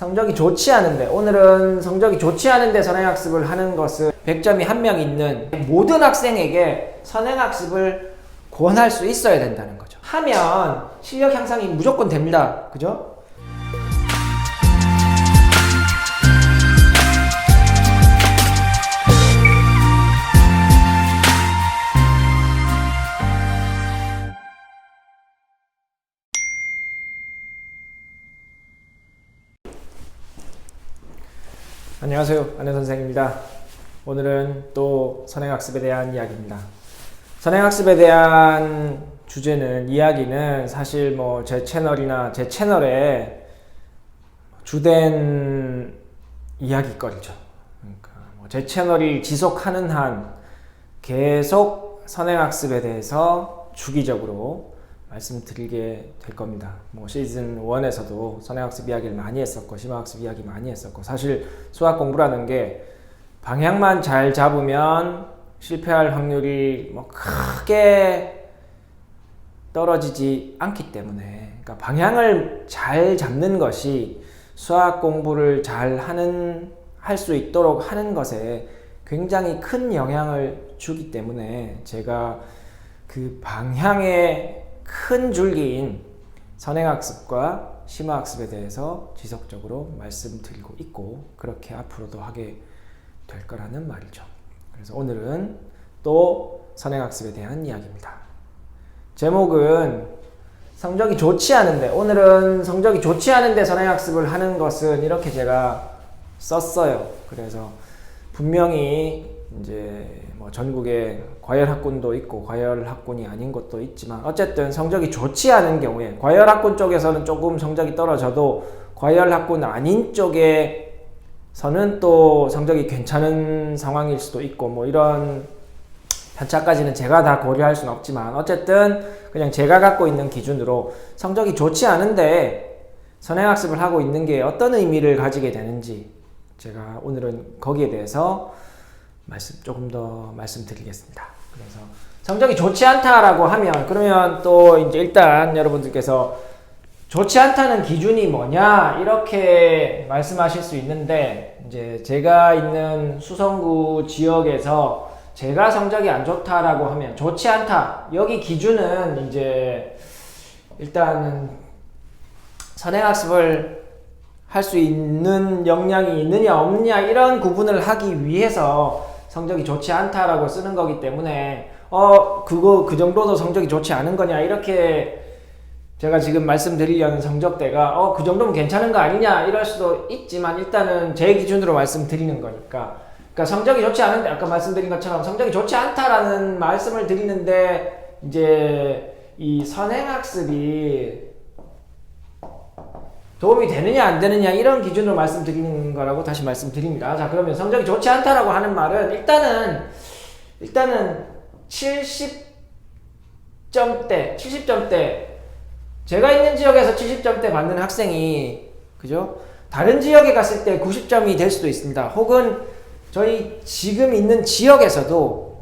성적이 좋지 않은데, 오늘은 성적이 좋지 않은데 선행학습을 하는 것은 100점이 한 명 있는 모든 학생에게 선행학습을 권할 수 있어야 된다는 거죠. 하면 실력 향상이 무조건 됩니다. 그죠? 안녕하세요. 안혜 선생입니다. 오늘은 또 선행학습에 대한 이야기입니다. 선행학습에 대한 이야기는 사실 제 채널이나 제 채널의 주된 이야기거리죠. 그러니까 제 채널이 지속하는 한 계속 선행학습에 대해서 주기적으로 말씀드리게 될 겁니다. 시즌 1에서도 선행학습 이야기를 많이 했었고 심화학습 이야기 많이 했었고, 사실 수학 공부라는 게 방향만 잘 잡으면 실패할 확률이 크게 떨어지지 않기 때문에, 그러니까 방향을 잘 잡는 것이 수학 공부를 할 수 있도록 하는 것에 굉장히 큰 영향을 주기 때문에, 제가 그 방향의 큰 줄기인 선행학습과 심화학습에 대해서 지속적으로 말씀드리고 있고, 그렇게 앞으로도 하게 될 거라는 말이죠. 그래서 오늘은 또 선행학습에 대한 이야기입니다. 제목은 성적이 좋지 않은데, 오늘은 성적이 좋지 않은데 선행학습을 하는 것은, 이렇게 제가 썼어요. 그래서 분명히 이제 전국에 과열학군도 있고 과열학군이 아닌 것도 있지만, 어쨌든 성적이 좋지 않은 경우에, 과열학군 쪽에서는 조금 성적이 떨어져도 과열학군 아닌 쪽에서는 또 성적이 괜찮은 상황일 수도 있고, 이런 편차까지는 제가 다 고려할 수는 없지만, 어쨌든 그냥 제가 갖고 있는 기준으로 성적이 좋지 않은데 선행학습을 하고 있는 게 어떤 의미를 가지게 되는지, 제가 오늘은 거기에 대해서 조금 더 말씀드리겠습니다. 그래서 성적이 좋지 않다라고 하면, 그러면 또 이제 일단 여러분들께서 좋지 않다는 기준이 뭐냐 이렇게 말씀하실 수 있는데, 이제 제가 있는 수성구 지역에서 제가 성적이 안 좋다라고 하면, 좋지 않다, 여기 기준은 이제 일단은 선행학습을 할 수 있는 역량이 있느냐 없느냐 이런 구분을 하기 위해서 성적이 좋지 않다라고 쓰는 거기 때문에, 그 정도도 성적이 좋지 않은 거냐, 이렇게 제가 지금 말씀드리려는 성적대가 그 정도면 괜찮은 거 아니냐 이럴 수도 있지만, 일단은 제 기준으로 말씀드리는 거니까, 그러니까 성적이 좋지 않은데, 아까 말씀드린 것처럼 성적이 좋지 않다라는 말씀을 드리는데, 이제 이 선행학습이 도움이 되느냐 안 되느냐 이런 기준으로 말씀드리는 거라고 다시 말씀드립니다. 자, 그러면 성적이 좋지 않다라고 하는 말은, 일단은 70점대, 제가 있는 지역에서 70점대 받는 학생이, 그죠? 다른 지역에 갔을 때 90점이 될 수도 있습니다. 혹은 저희 지금 있는 지역에서도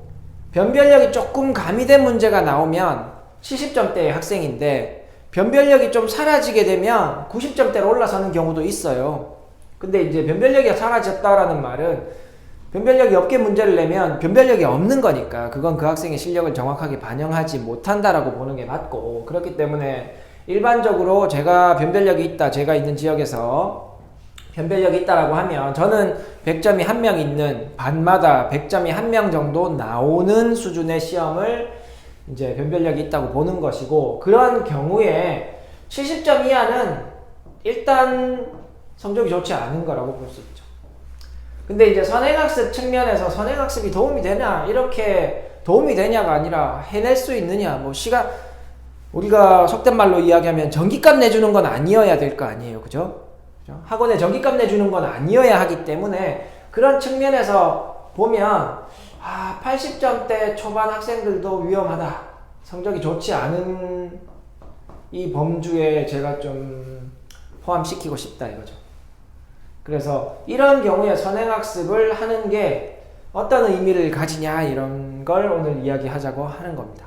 변별력이 조금 가미된 문제가 나오면 70점대의 학생인데, 변별력이 좀 사라지게 되면 90점대로 올라서는 경우도 있어요. 근데 이제 변별력이 사라졌다라는 말은, 변별력이 없게 문제를 내면 변별력이 없는 거니까 그건 그 학생의 실력을 정확하게 반영하지 못한다라고 보는 게 맞고, 그렇기 때문에 일반적으로 제가 변별력이 있다, 제가 있는 지역에서 변별력이 있다라고 하면, 저는 100점이 한 명 있는, 반마다 100점이 한 명 정도 나오는 수준의 시험을 이제 변별력이 있다고 보는 것이고, 그런 경우에 70점 이하는 일단 성적이 좋지 않은 거라고 볼 수 있죠. 근데 이제 선행학습 측면에서 선행학습이 도움이 되냐, 이렇게 도움이 되냐가 아니라 해낼 수 있느냐, 우리가 속된 말로 이야기하면 전기값 내주는 건 아니어야 될 거 아니에요. 그죠? 학원에 전기값 내주는 건 아니어야 하기 때문에, 그런 측면에서 보면 80점대 초반 학생들도 위험하다, 성적이 좋지 않은 이 범주에 제가 좀 포함시키고 싶다 이거죠. 그래서 이런 경우에 선행학습을 하는 게 어떤 의미를 가지냐, 이런 걸 오늘 이야기하자고 하는 겁니다.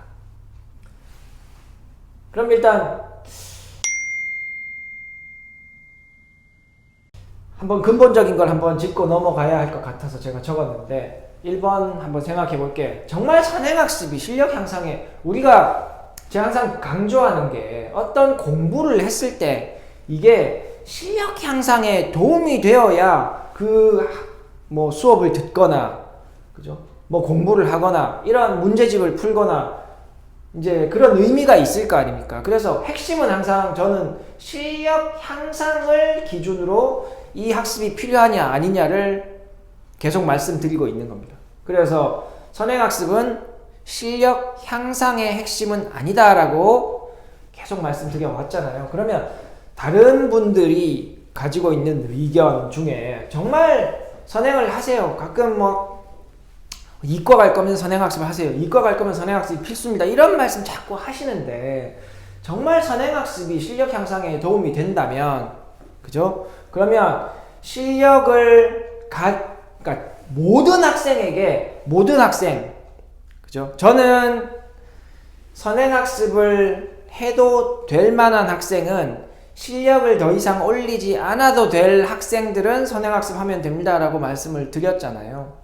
그럼 일단 한번 근본적인 걸 한번 짚고 넘어가야 할 것 같아서 제가 적었는데 1번 한번 생각해 볼게. 정말 선행학습이 실력 향상에 제가 항상 강조하는 게 어떤 공부를 했을 때 이게 실력 향상에 도움이 되어야 뭐 수업을 듣거나 그죠? 뭐 공부를 하거나 이런 문제집을 풀거나 이제 그런 의미가 있을 거 아닙니까? 그래서 핵심은 항상 저는 실력 향상을 기준으로 이 학습이 필요하냐 아니냐를 계속 말씀드리고 있는 겁니다. 그래서 선행학습은 실력 향상의 핵심은 아니다라고 계속 말씀드려 왔잖아요. 그러면 다른 분들이 가지고 있는 의견 중에 정말 선행을 하세요. 가끔 뭐 이과 갈 거면 선행학습을 하세요. 이과 갈 거면 선행학습이 필수입니다. 이런 말씀 자꾸 하시는데 정말 선행학습이 실력 향상에 도움이 된다면 그죠? 그러면 그러니까 모든 학생 그죠? 저는 선행학습을 해도 될 만한 학생은 실력을 더 이상 올리지 않아도 될 학생들은 선행학습 하면 됩니다라고 말씀을 드렸잖아요.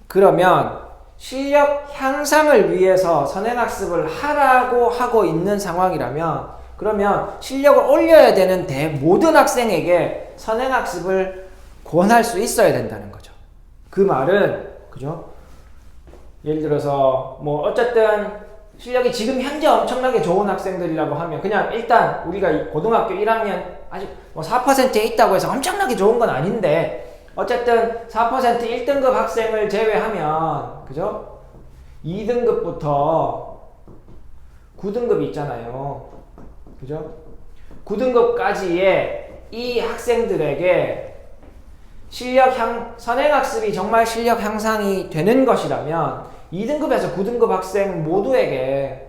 그러면 실력 향상을 위해서 선행학습을 하라고 하고 있는 상황이라면 그러면 실력을 올려야 되는 모든 학생에게 선행학습을 권할 수 있어야 된다는 거죠. 그 말은 그죠? 예를 들어서 뭐 어쨌든 실력이 지금 현재 엄청나게 좋은 학생들이라고 하면 그냥 일단 우리가 고등학교 1학년 아직 뭐 4%에 있다고 해서 엄청나게 좋은 건 아닌데 어쨌든 4% 1등급 학생을 제외하면 그죠? 2등급부터 9등급이 있잖아요. 그죠? 9등급까지의 이 학생들에게 선행학습이 정말 실력 향상이 되는 것이라면 2등급에서 9등급 학생 모두에게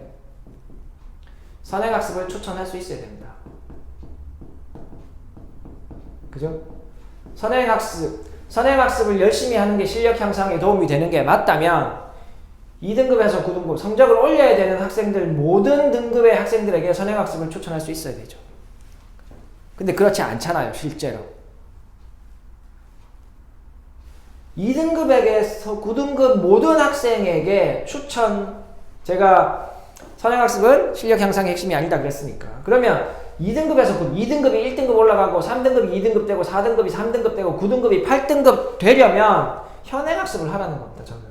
선행학습을 추천할 수 있어야 됩니다. 그죠? 선행학습을 열심히 하는 게 실력 향상에 도움이 되는 게 맞다면 2등급에서 9등급 성적을 올려야 되는 학생들 모든 등급의 학생들에게 선행학습을 추천할 수 있어야 되죠. 근데 그렇지 않잖아요, 실제로. 2등급에게서 9등급 모든 학생에게 제가 선행학습은 실력 향상의 핵심이 아니다 그랬으니까. 그러면 2등급에서 2등급이 1등급 올라가고 3등급이 2등급 되고 4등급이 3등급 되고 9등급이 8등급 되려면 현행학습을 하라는 겁니다, 저는.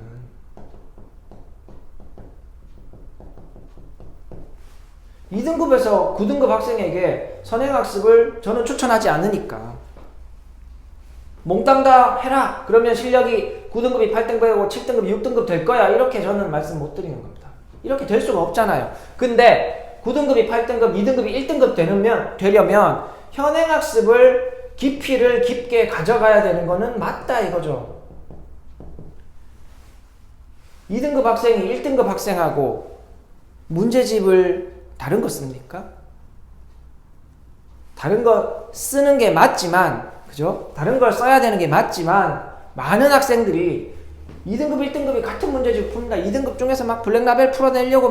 (2등급에서) 9등급 학생에게 선행학습을 저는 추천하지 않으니까 몽땅 다 해라. 그러면 실력이 9등급이 8등급이고 7등급이 6등급 될 거야. 이렇게 저는 말씀 못 드리는 겁니다. 이렇게 될 수가 없잖아요. 근데 9등급이 8등급, 2등급이 1등급 되려면 현행학습을 깊이를 깊게 가져가야 되는 거는 맞다 이거죠. 2등급 학생이 1등급 학생하고 문제집을 다른 거 씁니까? 다른 거 쓰는 게 맞지만 그죠? 다른 걸 써야 되는 게 맞지만 많은 학생들이 2등급, 1등급이 같은 문제집 풉니다. 2등급 중에서 막 블랙라벨 풀어내려고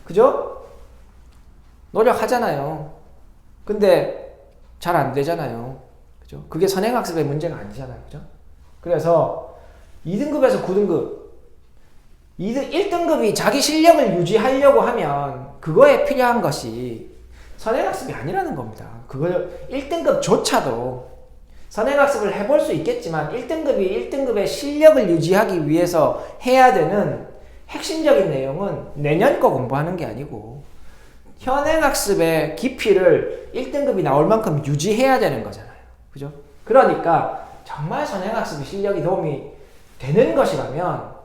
그죠? 노력하잖아요. 근데 잘 안 되잖아요. 그죠? 그게 선행학습의 문제가 아니잖아요. 그죠? 그래서 2등급에서 9등급 1등급이 자기 실력을 유지하려고 하면 그거에 필요한 것이 선행학습이 아니라는 겁니다. 1등급조차도 선행학습을 해볼 수 있겠지만 1등급이 1등급의 실력을 유지하기 위해서 해야 되는 핵심적인 내용은 내년 거 공부하는 게 아니고 현행학습의 깊이를 1등급이 나올 만큼 유지해야 되는 거잖아요. 그죠? 그러니까 정말 선행학습이 실력이 도움이 되는 것이라면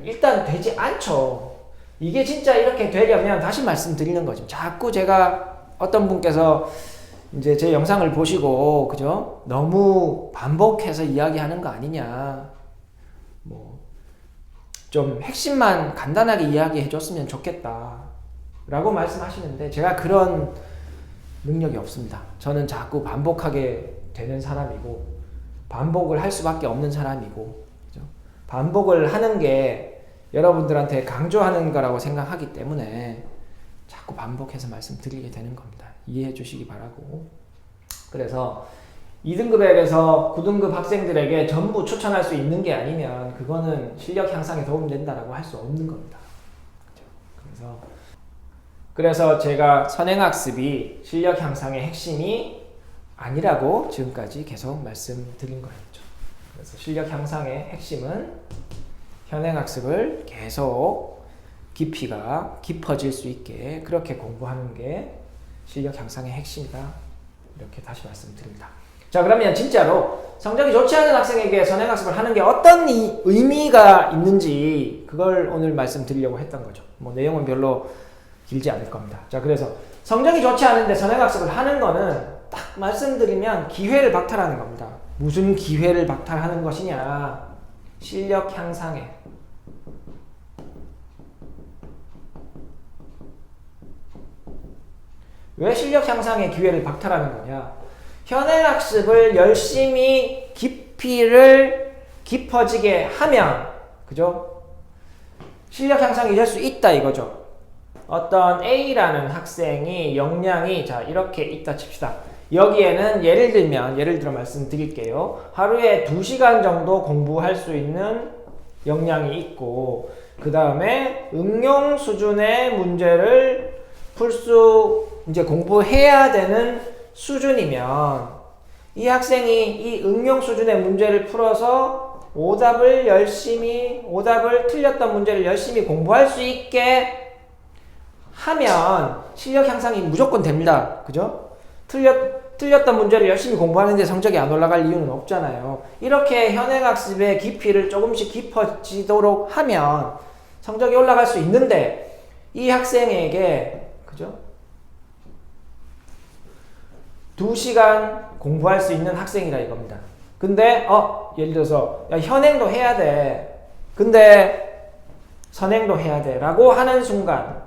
일단 되지 않죠. 이게 진짜 이렇게 되려면 다시 말씀드리는 거죠. 자꾸 제가 어떤 분께서 이제 제 영상을 보시고 그죠? 너무 반복해서 이야기하는 거 아니냐. 좀 핵심만 간단하게 이야기해 줬으면 좋겠다 라고 말씀하시는데 제가 그런 능력이 없습니다. 저는 자꾸 반복하게 되는 사람이고 반복을 할 수밖에 없는 사람이고 그죠? 반복을 하는 게 여러분들한테 강조하는 거라고 생각하기 때문에 자꾸 반복해서 말씀드리게 되는 겁니다. 이해해 주시기 바라고. 그래서 2등급에서 9등급 학생들에게 전부 추천할 수 있는 게 아니면 그거는 실력 향상에 도움된다라고 할 수 없는 겁니다. 그래서 제가 선행학습이 실력 향상의 핵심이 아니라고 지금까지 계속 말씀드린 거였죠. 그래서 실력 향상의 핵심은 현행학습을 계속 깊이가 깊어질 수 있게 그렇게 공부하는 게 실력 향상의 핵심이다. 이렇게 다시 말씀드립니다. 자, 그러면 진짜로 성적이 좋지 않은 학생에게 선행학습을 하는 게 어떤 의미가 있는지 그걸 오늘 말씀드리려고 했던 거죠. 뭐 내용은 별로 길지 않을 겁니다. 자, 그래서 성적이 좋지 않은데 선행학습을 하는 거는 딱 말씀드리면 기회를 박탈하는 겁니다. 무슨 기회를 박탈하는 것이냐? 실력 향상에. 왜 실력 향상의 기회를 박탈하는 거냐? 현행학습을 열심히 깊이를 깊어지게 하면, 그죠? 실력 향상이 될 수 있다 이거죠. 어떤 A라는 학생이 역량이 자 이렇게 있다 칩시다. 여기에는 예를 들어 말씀드릴게요. 하루에 2시간 정도 공부할 수 있는 역량이 있고 그 다음에 응용 수준의 문제를 이제 공부해야 되는 수준이면 이 학생이 이 응용 수준의 문제를 풀어서 오답을 틀렸던 문제를 열심히 공부할 수 있게 하면 실력 향상이 무조건 됩니다. 그죠? 틀렸던 문제를 열심히 공부하는데 성적이 안 올라갈 이유는 없잖아요. 이렇게 현행학습의 깊이를 조금씩 깊어지도록 하면 성적이 올라갈 수 있는데 이 학생에게 그죠? 2시간 공부할 수 있는 학생이라 이겁니다. 근데 예를 들어서 야, 현행도 해야 돼. 근데 선행도 해야 돼. 라고 하는 순간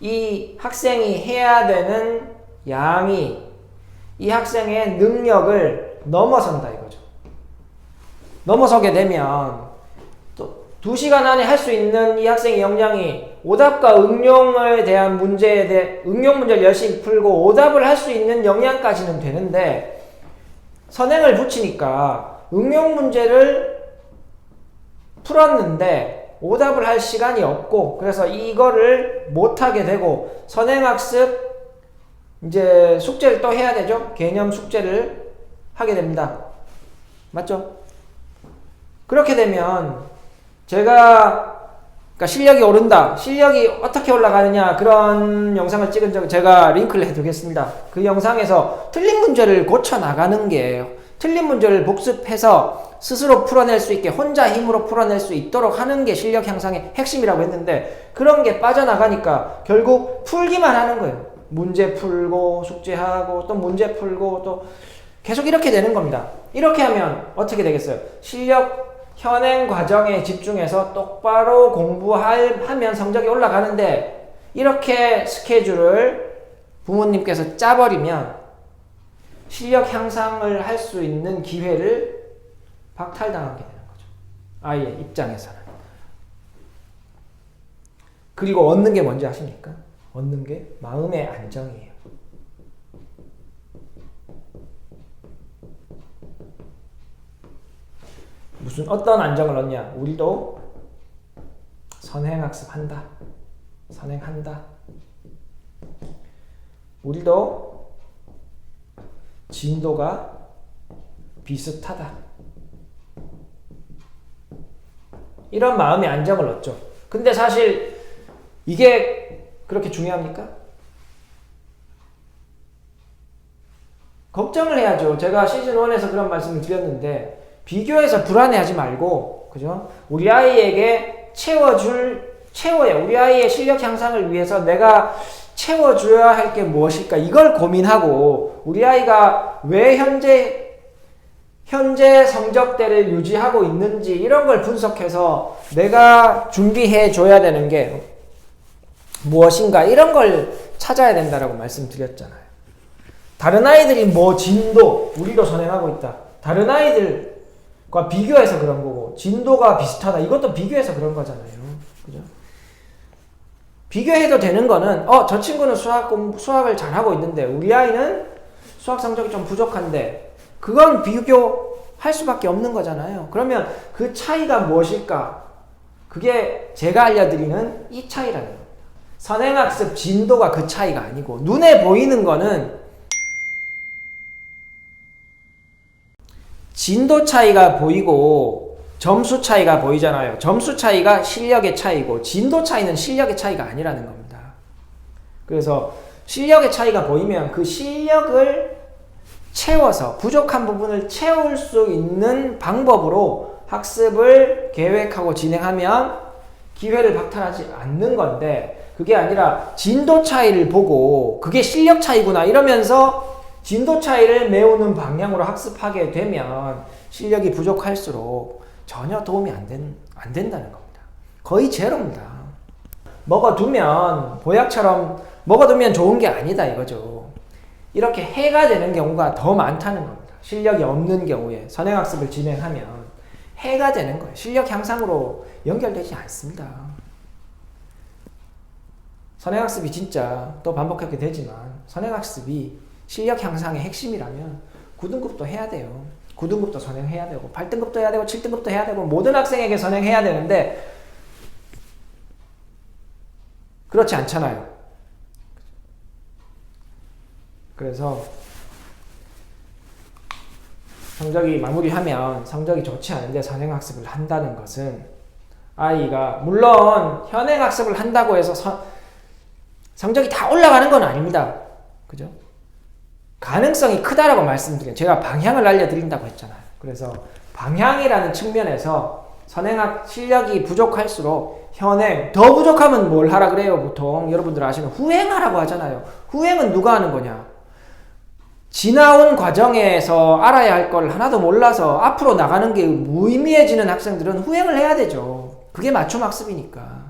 이 학생이 해야 되는 양이 이 학생의 능력을 넘어선다 이거죠. 넘어서게 되면 또 2시간 안에 할 수 있는 이 학생의 역량이 오답과 응용에 대한 응용 문제를 열심히 풀고 오답을 할 수 있는 역량까지는 되는데 선행을 붙이니까 응용 문제를 풀었는데 오답을 할 시간이 없고 그래서 이거를 못하게 되고 선행학습 이제 숙제를 또 해야 되죠. 개념 숙제를 하게 됩니다. 맞죠? 그렇게 되면 그러니까 실력이 오른다. 실력이 어떻게 올라가느냐 그런 영상을 찍은 적 제가 링크를 해두겠습니다. 그 영상에서 틀린 문제를 고쳐 나가는 게 틀린 문제를 복습해서 스스로 풀어낼 수 있게 혼자 힘으로 풀어낼 수 있도록 하는 게 실력 향상의 핵심이라고 했는데 그런 게 빠져나가니까 결국 풀기만 하는 거예요. 문제 풀고 숙제하고 또 문제 풀고 또 계속 이렇게 되는 겁니다. 이렇게 하면 어떻게 되겠어요? 실력 현행 과정에 집중해서 똑바로 공부하면 성적이 올라가는데 이렇게 스케줄을 부모님께서 짜버리면 실력 향상을 할 수 있는 기회를 박탈당하게 되는 거죠. 아이의 입장에서는. 그리고 얻는 게 뭔지 아십니까? 얻는 게 마음의 안정이에요. 어떤 안정을 얻냐? 우리도 선행학습한다. 선행한다. 우리도 진도가 비슷하다. 이런 마음의 안정을 얻죠. 근데 사실 이게 그렇게 중요합니까? 걱정을 해야죠. 제가 시즌 1에서 그런 말씀을 드렸는데 비교해서 불안해하지 말고 그죠? 우리 아이에게 채워야 우리 아이의 실력 향상을 위해서 내가 채워줘야 할 게 무엇일까 이걸 고민하고 우리 아이가 왜 현재 성적대를 유지하고 있는지 이런 걸 분석해서 내가 준비해 줘야 되는 게 무엇인가 이런 걸 찾아야 된다라고 말씀드렸잖아요. 다른 아이들이 진도 우리도 선행하고 있다. 다른 아이들과 비교해서 그런 거고 진도가 비슷하다. 이것도 비교해서 그런 거잖아요. 그죠? 비교해도 되는 거는 저 친구는 수학을 잘하고 있는데 우리 아이는 수학 성적이 좀 부족한데 그건 비교할 수밖에 없는 거잖아요. 그러면 그 차이가 무엇일까? 그게 제가 알려드리는 이 차이라는 겁니다. 선행학습 진도가 그 차이가 아니고 눈에 보이는 거는 진도 차이가 보이고 점수 차이가 보이잖아요. 점수 차이가 실력의 차이고 진도 차이는 실력의 차이가 아니라는 겁니다. 그래서 실력의 차이가 보이면 그 실력을 채워서 부족한 부분을 채울 수 있는 방법으로 학습을 계획하고 진행하면 기회를 박탈하지 않는 건데 그게 아니라 진도 차이를 보고 그게 실력 차이구나 이러면서 진도 차이를 메우는 방향으로 학습하게 되면 실력이 부족할수록 전혀 도움이 안 된다는 겁니다. 거의 제로입니다. 먹어두면 보약처럼 먹어두면 좋은 게 아니다 이거죠. 이렇게 해가 되는 경우가 더 많다는 겁니다. 실력이 없는 경우에 선행학습을 진행하면 해가 되는 거예요. 실력 향상으로 연결되지 않습니다. 선행학습이 진짜 또 반복하게 되지만 선행학습이 실력 향상의 핵심이라면 9등급도 해야 돼요. 9등급도 선행해야 되고 8등급도 해야 되고 7등급도 해야 되고 모든 학생에게 선행해야 되는데 그렇지 않잖아요. 그래서 성적이 마무리하면 성적이 좋지 않은데 선행학습을 한다는 것은 아이가 물론 현행학습을 한다고 해서 성적이 다 올라가는 건 아닙니다. 그죠? 가능성이 크다라고 말씀드려요. 제가 방향을 알려드린다고 했잖아요. 그래서 방향이라는 측면에서 선행학 실력이 부족할수록 현행, 더 부족하면 뭘 하라 그래요? 보통 여러분들 아시는 후행하라고 하잖아요. 후행은 누가 하는 거냐? 지나온 과정에서 알아야 할 걸 하나도 몰라서 앞으로 나가는 게 무의미해지는 학생들은 후행을 해야 되죠. 그게 맞춤 학습이니까.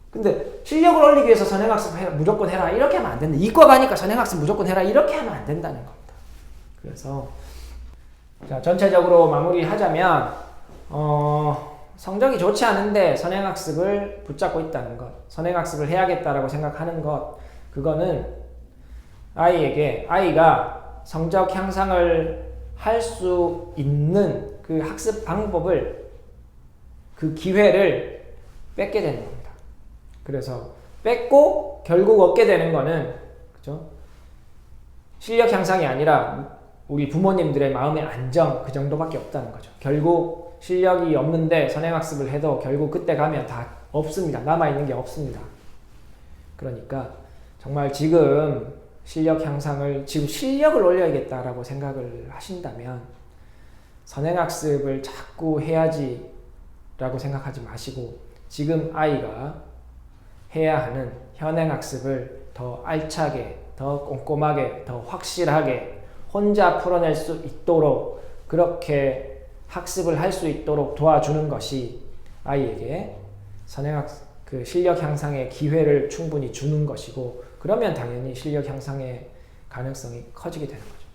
근데 실력을 올리기 위해서 선행학습 무조건 해라 이렇게 하면 안 된다. 이과 가니까 선행학습 무조건 해라 이렇게 하면 안 된다는 겁니다. 그래서 자, 전체적으로 마무리하자면 성적이 좋지 않은데 선행학습을 붙잡고 있다는 것, 선행학습을 해야겠다라고 생각하는 것, 그거는 아이가 성적 향상을 할 수 있는 그 학습 방법을, 그 기회를 뺏게 되는 겁니다. 그래서 뺏고 결국 얻게 되는 거는, 그죠? 실력 향상이 아니라 우리 부모님들의 마음의 안정, 그 정도밖에 없다는 거죠. 결국 실력이 없는데 선행학습을 해도 결국 그때 가면 다 없습니다. 남아있는 게 없습니다. 그러니까 정말 지금 실력 향상을, 지금 실력을 올려야겠다라고 생각을 하신다면 선행학습을 자꾸 해야지 라고 생각하지 마시고 지금 아이가 해야 하는 현행학습을 더 알차게, 더 꼼꼼하게, 더 확실하게 혼자 풀어낼 수 있도록, 그렇게 학습을 할 수 있도록 도와주는 것이 아이에게 그 실력 향상의 기회를 충분히 주는 것이고, 그러면 당연히 실력 향상의 가능성이 커지게 되는 거죠.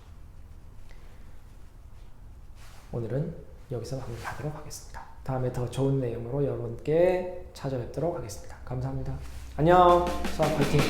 오늘은 여기서 마무리하도록 하겠습니다. 다음에 더 좋은 내용으로 여러분께 찾아뵙도록 하겠습니다. 감사합니다. 안녕. 수학 파이팅.